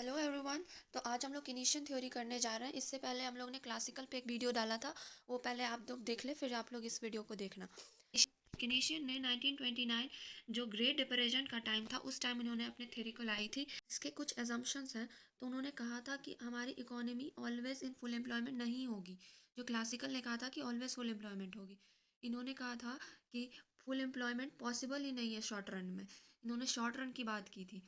Hello everyone. तो आज हम लोग किनेशियन थ्योरी करने जा रहे हैं। इससे पहले हम लोग ने क्लासिकल पे एक वीडियो डाला था, वो पहले आप लोग देख ले, फिर आप लोग इस वीडियो को देखना। किनेशियन ने 1929 जो ग्रेट डिप्रेशन का टाइम था, उस टाइम इन्होंने अपने थ्योरी को लाई थी। इसके कुछ एजम्पशंस हैं। तो उन्होंने कहा था कि हमारी economy always in full employment नहीं होगी। जो क्लासिकल ने कहा था कि ऑलवेज फुल एम्प्लॉयमेंट होगी, इन्होंने कहा था कि फुल एम्प्लॉयमेंट पॉसिबल ही नहीं है शॉर्ट रन में। इन्होंने शॉर्ट रन की बात की थी।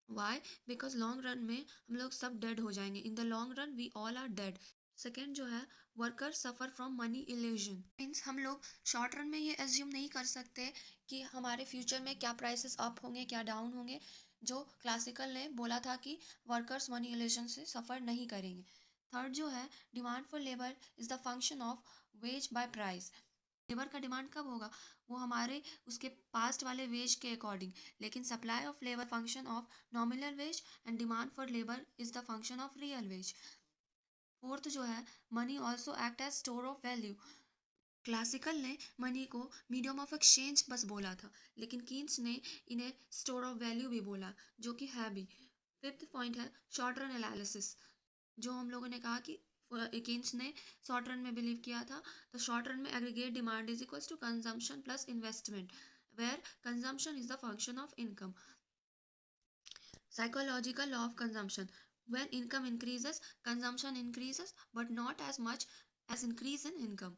वाई? बिकॉज लॉन्ग रन में हम लोग सब डेड हो जाएंगे। In the long run we all are dead. Second जो है, worker suffer from money illusion. Means हम लोग शॉर्ट रन में ये एज्यूम नहीं कर सकते कि हमारे फ्यूचर में क्या प्राइसेस अप होंगे, क्या डाउन होंगे। जो क्लासिकल ने बोला था कि वर्कर्स मनी इल्यूजन से सफ़र नहीं करेंगे। थर्ड जो है, demand for labour is the function of ways bye price. Labour का डिमांड कब होगा? वो हमारे उसके पास्ट वाले वेज के अकॉर्डिंग। लेकिन supply of labour function of nominal wage and demand for labour is the function of real wage. Fourth जो है, money also act as store of value. Classical ने मनी को मीडियम ऑफ एक्सचेंज बस बोला था, लेकिन Keynes ने इन्हें स्टोर ऑफ वैल्यू भी बोला, जो कि है भी। फिफ्थ पॉइंट है शॉर्ट रन एनालिसिस। जो हम लोगों ने कहा कि केन्स ने शॉर्ट रन में बिलीव किया था। तो शॉर्ट रन में aggregate demand is equals to consumption plus investment, where consumption is the function of income. Psychological law of consumption. When income increases, consumption increases, but not as much as increase in income.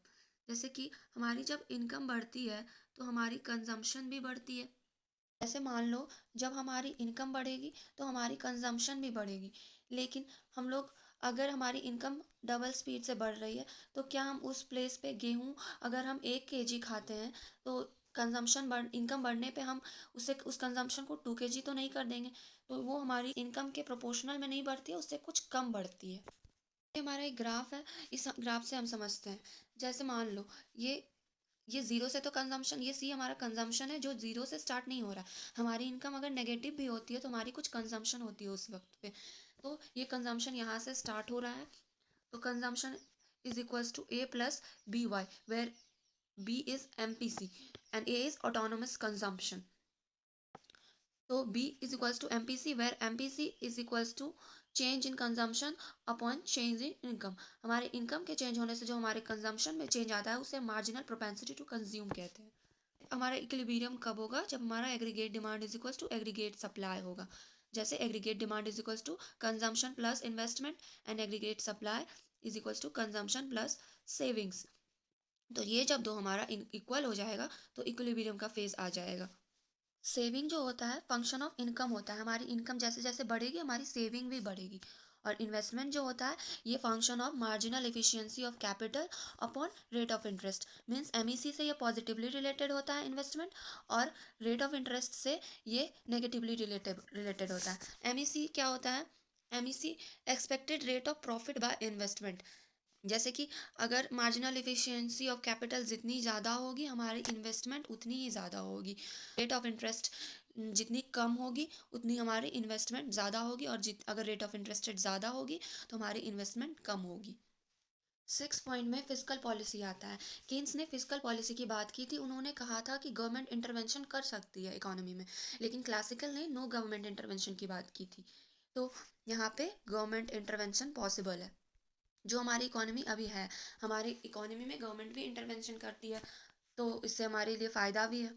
जैसे कि हमारी जब income बढ़ती है तो हमारी consumption भी बढ़ती है। जैसे मान लो, जब हमारी इनकम बढ़ेगी तो हमारी कंजम्पशन भी बढ़ेगी। लेकिन हम लोग, अगर हमारी इनकम डबल स्पीड से बढ़ रही है, तो क्या हम उस प्लेस पे गेहूँ अगर हम 1 kg खाते हैं, तो इनकम बढ़ने पे हम उस कंजम्पशन को 2 kg तो नहीं कर देंगे। तो वो हमारी इनकम के प्रोपोर्शनल में नहीं बढ़ती है, उससे कुछ कम बढ़ती है। ये हमारा एक ग्राफ है। इस ग्राफ से हम समझते हैं। जैसे मान लो, ये जीरो से तो कंजम्पशन, ये सी हमारा कंजम्पशन है जो जीरो से स्टार्ट नहीं हो रहा है। हमारी इनकम अगर नेगेटिव भी होती है तो हमारी कुछ कंजम्पशन होती है उस वक्त पे। तो ये कंजम्पशन यहाँ से स्टार्ट हो रहा है। तो consumption is equals to a plus b y, where b is MPC and a is autonomous consumption. तो b is equals to MPC, where MPC is equals to change in consumption upon change in income. हमारे income के change होने से जो हमारे consumption में change आता है, उसे मार्जिनल प्रोपेंसिटी टू कंज्यूम कहते हैं। हमारा इक्विलिब्रियम कब होगा? जब हमारा aggregate demand is equals to aggregate supply होगा। जैसे aggregate demand is equals to consumption plus investment and aggregate supply is equals to consumption plus savings. तो ये जब दो हमारा इक्वल हो जाएगा तो इक्विलिब्रियम का फेज आ जाएगा। सेविंग जो होता है फंक्शन ऑफ इनकम होता है। हमारी इनकम जैसे जैसे बढ़ेगी, हमारी सेविंग भी बढ़ेगी। और इन्वेस्टमेंट जो होता है, ये function of marginal efficiency of capital upon rate of interest. Means MEC से ये पॉजिटिवली रिलेटेड होता है इन्वेस्टमेंट, और रेट ऑफ इंटरेस्ट से ये नेगेटिवली रिलेटेड होता है। एमईसी क्या होता है? MEC expected rate of profit by investment. जैसे कि अगर मार्जिनल एफिशिएंसी ऑफ कैपिटल जितनी ज़्यादा होगी, हमारी इन्वेस्टमेंट उतनी ही ज़्यादा होगी। रेट ऑफ इंटरेस्ट जितनी कम होगी, उतनी हमारी इन्वेस्टमेंट ज़्यादा होगी। और अगर रेट ऑफ इंटरेस्ट ज़्यादा होगी तो हमारी इन्वेस्टमेंट कम होगी। 6 पॉइंट में फिजिकल पॉलिसी आता है। केन्स ने फिजिकल पॉलिसी की बात की थी। उन्होंने कहा था कि गवर्नमेंट इंटरवेंशन कर सकती है इकोनॉमी में, लेकिन क्लासिकल ने नो गवर्नमेंट इंटरवेंशन की बात की थी। तो यहाँ पे गवर्नमेंट इंटरवेंशन पॉसिबल है। जो हमारी इकोनॉमी अभी है, हमारी इकोनॉमी में गवर्नमेंट भी इंटरवेंशन करती है, तो इससे हमारे लिए फ़ायदा भी है।